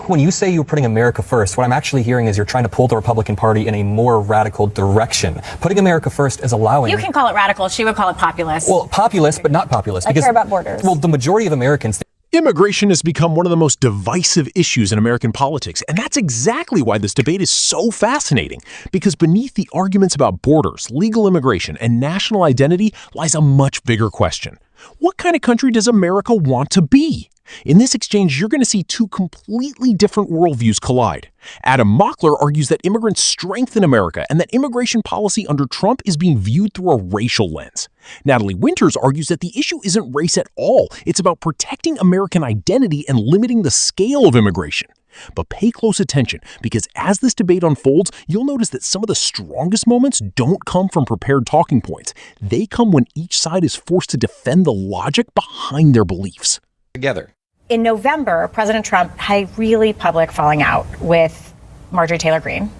When you say you're putting America first, what I'm actually hearing is you're trying to pull the Republican Party in a more radical direction. Putting America first is allowing... You can call it radical. She would call it populist. Well, populist, but not populist. I care about borders. Well, the majority of Americans... Immigration has become one of the most divisive issues in American politics, and that's exactly why this debate is so fascinating. Because beneath the arguments about borders, legal immigration, and national identity lies a much bigger question. What kind of country does America want to be? In this exchange, you're going to see two completely different worldviews collide. Adam Mockler argues that immigrants strengthen America and that immigration policy under Trump is being viewed through a racial lens. Natalie Winters argues that the issue isn't race at all. It's about protecting American identity and limiting the scale of immigration. But pay close attention, because as this debate unfolds, you'll notice that some of the strongest moments don't come from prepared talking points. They come when each side is forced to defend the logic behind their beliefs. Together. In November, President Trump had a really public falling out with Marjorie Taylor Greene,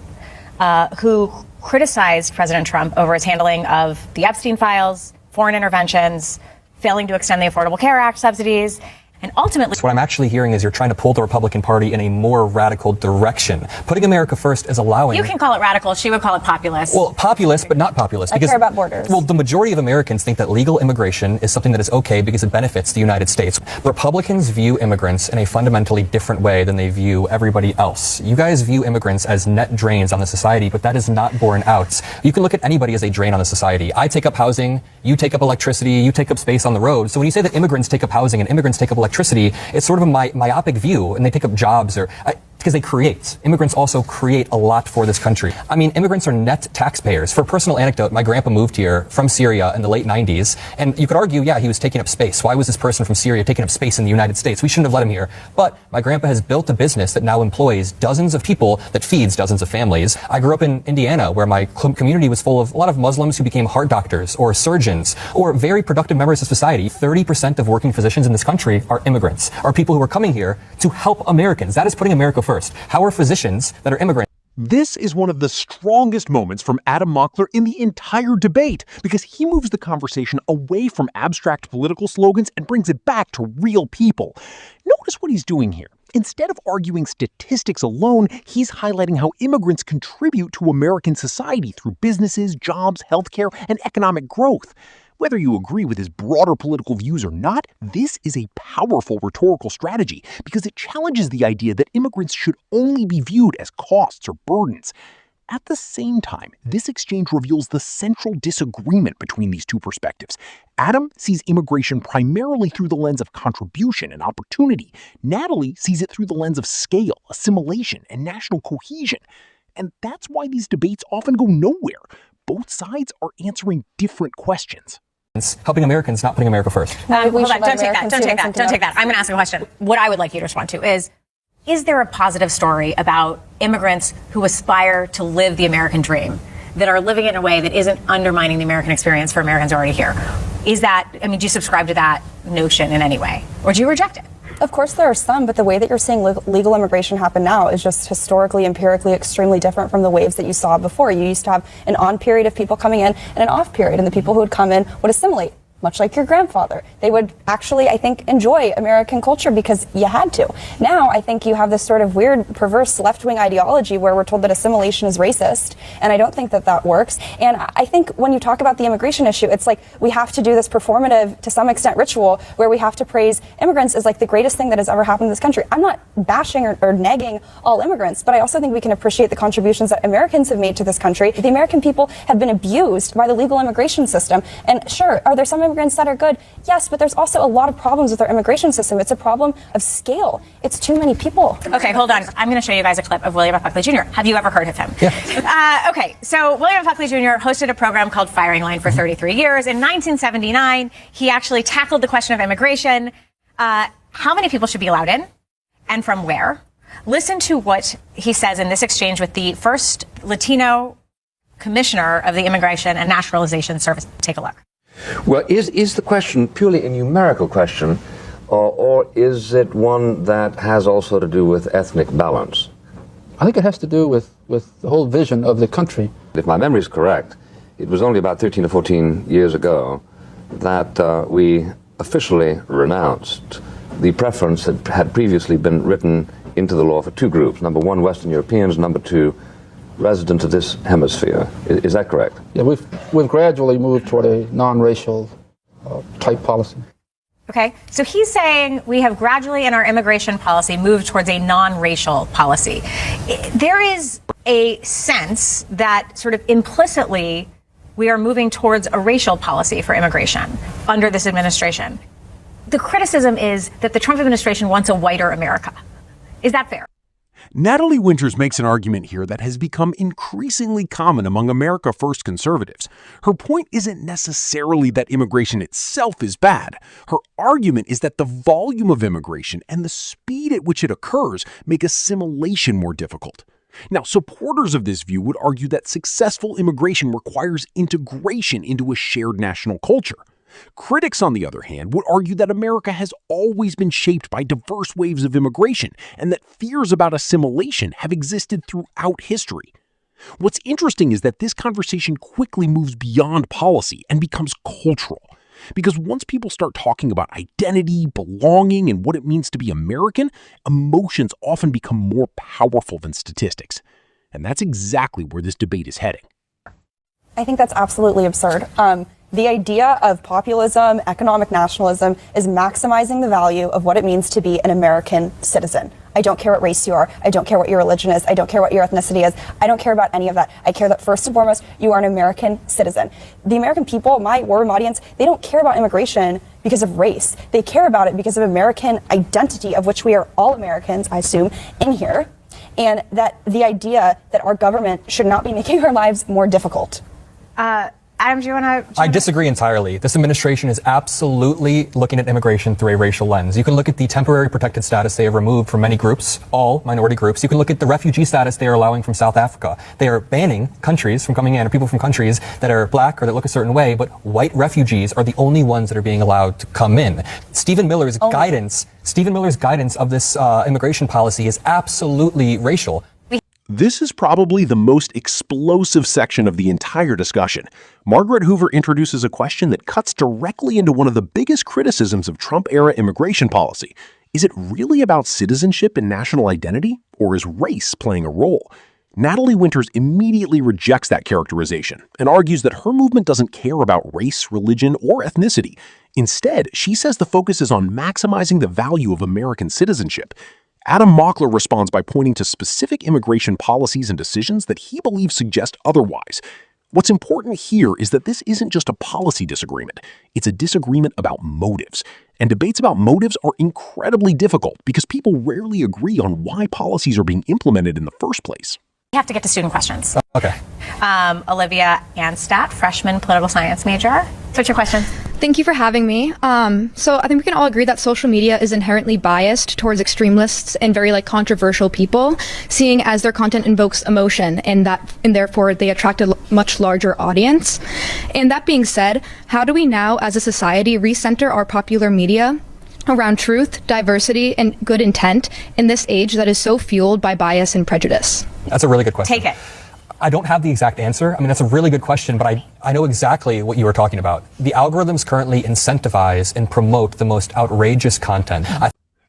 who criticized President Trump over his handling of the Epstein files, foreign interventions, failing to extend the Affordable Care Act subsidies, and ultimately... What I'm actually hearing is you're trying to pull the Republican Party in a more radical direction. Putting America first is allowing... You can call it radical. She would call it populist. Well, populist, but not populist. I care about borders. Well, the majority of Americans think that legal immigration is something that is okay because it benefits the United States. Republicans view immigrants in a fundamentally different way than they view everybody else. You guys view immigrants as net drains on the society, but that is not borne out. You can look at anybody as a drain on the society. I take up housing, you take up electricity, you take up space on the road. So when you say that immigrants take up housing and immigrants take up electricity, it's sort of a myopic view, and they take up jobs because they create. Immigrants also create a lot for this country. I mean, immigrants are net taxpayers. For a personal anecdote, my grandpa moved here from Syria in the late 90s, and you could argue, yeah, he was taking up space. Why was this person from Syria taking up space in the United States? We shouldn't have let him here. But my grandpa has built a business that now employs dozens of people, that feeds dozens of families. I grew up in Indiana, where my community was full of a lot of Muslims who became heart doctors or surgeons or very productive members of society. 30% of working physicians in this country are immigrants, are people who are coming here to help Americans. That is putting America first. How are physicians that are immigrants? This is one of the strongest moments from Adam Mockler in the entire debate, because he moves the conversation away from abstract political slogans and brings it back to real people. Notice what he's doing here. Instead of arguing statistics alone, he's highlighting how immigrants contribute to American society through businesses, jobs, healthcare, and economic growth. Whether you agree with his broader political views or not, this is a powerful rhetorical strategy because it challenges the idea that immigrants should only be viewed as costs or burdens. At the same time, this exchange reveals the central disagreement between these two perspectives. Adam sees immigration primarily through the lens of contribution and opportunity. Natalie sees it through the lens of scale, assimilation, and national cohesion. And that's why these debates often go nowhere. Both sides are answering different questions. Helping Americans, not putting America first. Hold on, don't take that. I'm going to ask a question. What I would like you to respond to is there a positive story about immigrants who aspire to live the American dream, that are living it in a way that isn't undermining the American experience for Americans already here? Do you subscribe to that notion in any way? Or do you reject it? Of course there are some, but the way that you're seeing legal immigration happen now is just historically, empirically, extremely different from the waves that you saw before. You used to have an on period of people coming in and an off period, and the people who would come in would assimilate. Much like your grandfather. They would actually, I think, enjoy American culture because you had to. Now, I think you have this sort of weird, perverse left-wing ideology where we're told that assimilation is racist, and I don't think that that works. And I think when you talk about the immigration issue, it's like we have to do this performative, to some extent, ritual where we have to praise immigrants as like the greatest thing that has ever happened in this country. I'm not bashing or negging all immigrants, but I also think we can appreciate the contributions that Americans have made to this country. The American people have been abused by the legal immigration system. And sure, are there some immigrants that are good? Yes, but there's also a lot of problems with our immigration system. It's a problem of scale. It's too many people. Okay, hold on. I'm going to show you guys a clip of William F. Buckley Jr. Have you ever heard of him? Yeah. Okay, so William F. Buckley Jr. hosted a program called Firing Line for 33 years. In 1979, he actually tackled the question of immigration. How many people should be allowed in and from where? Listen to what he says in this exchange with the first Latino commissioner of the Immigration and Naturalization Service. Take a look. Well, is the question purely a numerical question, or is it one that has also to do with ethnic balance? I think it has to do with the whole vision of the country. If my memory is correct, it was only about 13 or 14 years ago that we officially renounced the preference that had previously been written into the law for two groups. Number one, Western Europeans. Number two, residents of this hemisphere. Is that correct? Yeah, we've gradually moved toward a non-racial type policy. Okay, so he's saying we have gradually in our immigration policy moved towards a non-racial policy. There is a sense that sort of implicitly we are moving towards a racial policy for immigration under this administration. The criticism is that the Trump administration wants a whiter America. Is that fair? Natalie Winters makes an argument here that has become increasingly common among America First conservatives. Her point isn't necessarily that immigration itself is bad. Her argument is that the volume of immigration and the speed at which it occurs make assimilation more difficult. Now, supporters of this view would argue that successful immigration requires integration into a shared national culture. Critics, on the other hand, would argue that America has always been shaped by diverse waves of immigration and that fears about assimilation have existed throughout history. What's interesting is that this conversation quickly moves beyond policy and becomes cultural. Because once people start talking about identity, belonging, and what it means to be American, emotions often become more powerful than statistics. And that's exactly where this debate is heading. I think that's absolutely absurd. The idea of populism, economic nationalism, is maximizing the value of what it means to be an American citizen. I don't care what race you are. I don't care what your religion is. I don't care what your ethnicity is. I don't care about any of that. I care that first and foremost, you are an American citizen. The American people, my war room audience, they don't care about immigration because of race. They care about it because of American identity, of which we are all Americans, I assume, in here. And that the idea that our government should not be making our lives more difficult. Adam, do you want to? I disagree entirely. This administration is absolutely looking at immigration through a racial lens. You can look at the temporary protected status they have removed from many groups, all minority groups. You can look at the refugee status they are allowing from South Africa. They are banning countries from coming in, or people from countries that are black or that look a certain way, but white refugees are the only ones that are being allowed to come in. Stephen Miller's guidance of this immigration policy is absolutely racial. This is probably the most explosive section of the entire discussion. Margaret Hoover introduces a question that cuts directly into one of the biggest criticisms of Trump-era immigration policy. Is it really about citizenship and national identity, or is race playing a role? Natalie Winters immediately rejects that characterization and argues that her movement doesn't care about race, religion, or ethnicity. Instead, she says the focus is on maximizing the value of American citizenship. Adam Mockler responds by pointing to specific immigration policies and decisions that he believes suggest otherwise. What's important here is that this isn't just a policy disagreement. It's a disagreement about motives. And debates about motives are incredibly difficult because people rarely agree on why policies are being implemented in the first place. We have to get to student questions. Okay. Olivia Anstadt, freshman political science major. So what's your question? Thank you for having me. So I think we can all agree that social media is inherently biased towards extremists and very controversial people, seeing as their content invokes emotion and therefore they attract a much larger audience. And that being said, how do we now as a society recenter our popular media around truth, diversity, and good intent in this age that is so fueled by bias and prejudice? That's a really good question. Take it. I don't have the exact answer. I mean, that's a really good question, but I know exactly what you were talking about. The algorithms currently incentivize and promote the most outrageous content.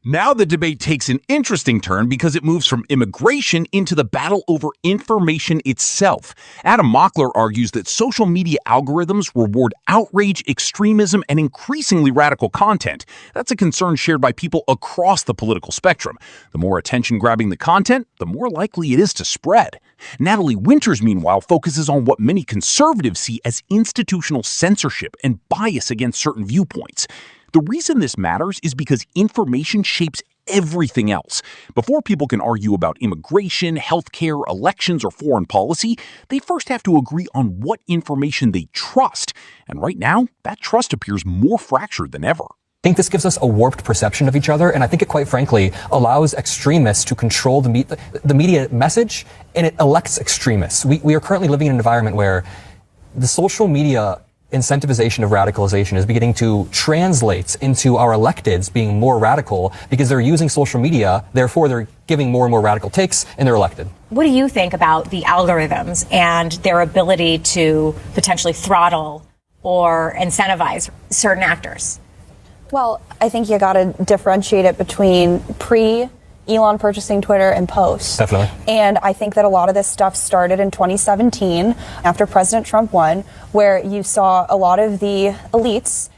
Now the debate takes an interesting turn because it moves from immigration into the battle over information itself. Adam Mockler argues that social media algorithms reward outrage, extremism, and increasingly radical content. That's a concern shared by people across the political spectrum. The more attention-grabbing the content, the more likely it is to spread. Natalie Winters, meanwhile, focuses on what many conservatives see as institutional censorship and bias against certain viewpoints. The reason this matters is because information shapes everything else. Before people can argue about immigration, healthcare, elections, or foreign policy, they first have to agree on what information they trust. And right now, that trust appears more fractured than ever. I think this gives us a warped perception of each other, and I think it quite frankly allows extremists to control the media message, and it elects extremists. We are currently living in an environment where the social media incentivization of radicalization is beginning to translate into our electeds being more radical because they're using social media, therefore they're giving more and more radical takes, and they're elected. What do you think about the algorithms and their ability to potentially throttle or incentivize certain actors? Well, I think you got to differentiate it between Elon purchasing Twitter and Post. Definitely. And I think that a lot of this stuff started in 2017 after President Trump won, where you saw a lot of the elites,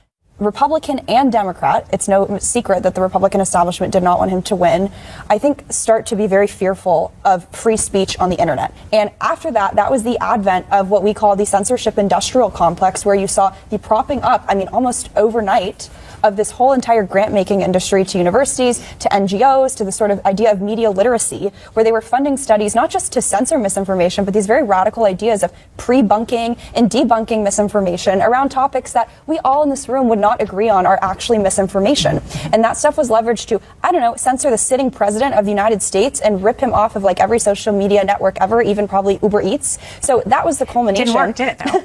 Republican and Democrat, it's no secret that the Republican establishment did not want him to win, I think start to be very fearful of free speech on the internet. And after that, that was the advent of what we call the censorship industrial complex, where you saw the propping up, I mean, almost overnight, of this whole entire grant-making industry to universities, to NGOs, to the sort of idea of media literacy, where they were funding studies not just to censor misinformation, but these very radical ideas of pre-bunking and debunking misinformation around topics that we all in this room would not agree on are actually misinformation. And that stuff was leveraged to, I don't know, censor the sitting president of the United States and rip him off of like every social media network ever, even probably Uber Eats. So that was the culmination. Didn't work, did it though?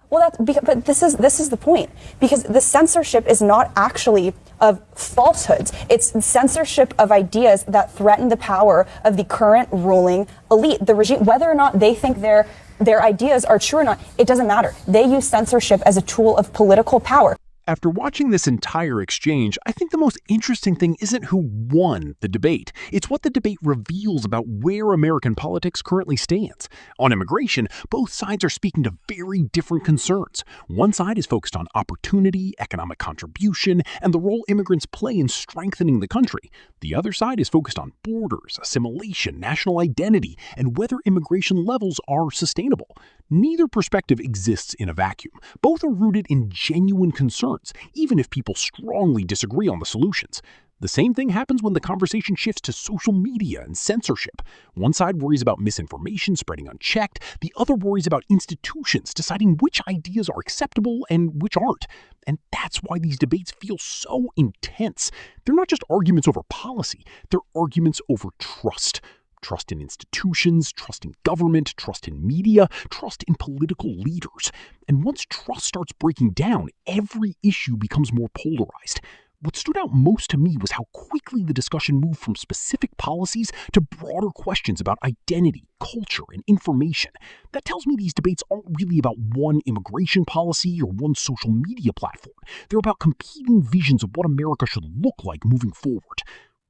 Well, but this is the point, because the censorship is not actually of falsehoods. It's censorship of ideas that threaten the power of the current ruling elite, the regime. Whether or not they think their ideas are true or not, it doesn't matter. They use censorship as a tool of political power. After watching this entire exchange, I think the most interesting thing isn't who won the debate. It's what the debate reveals about where American politics currently stands. On immigration, both sides are speaking to very different concerns. One side is focused on opportunity, economic contribution, and the role immigrants play in strengthening the country. The other side is focused on borders, assimilation, national identity, and whether immigration levels are sustainable. Neither perspective exists in a vacuum. Both are rooted in genuine concerns, even if people strongly disagree on the solutions. The same thing happens when the conversation shifts to social media and censorship. One side worries about misinformation spreading unchecked, the other worries about institutions deciding which ideas are acceptable and which aren't. And that's why these debates feel so intense. They're not just arguments over policy, they're arguments over trust. Trust in institutions, trust in government, trust in media, trust in political leaders. And once trust starts breaking down, every issue becomes more polarized. What stood out most to me was how quickly the discussion moved from specific policies to broader questions about identity, culture, and information. That tells me these debates aren't really about one immigration policy or one social media platform. They're about competing visions of what America should look like moving forward.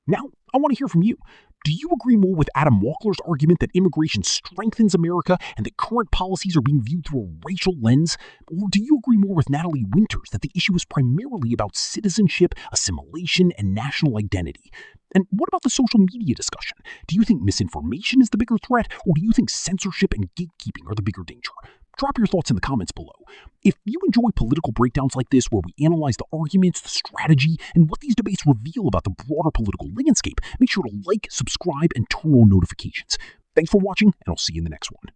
Now, I want to hear from you. Do you agree more with Adam Mockler's argument that immigration strengthens America and that current policies are being viewed through a racial lens? Or do you agree more with Natalie Winters that the issue is primarily about citizenship, assimilation, and national identity? And what about the social media discussion? Do you think misinformation is the bigger threat, or do you think censorship and gatekeeping are the bigger danger? Drop your thoughts in the comments below. If you enjoy political breakdowns like this, where we analyze the arguments, the strategy, and what these debates reveal about the broader political landscape, make sure to like, subscribe, and turn on notifications. Thanks for watching, and I'll see you in the next one.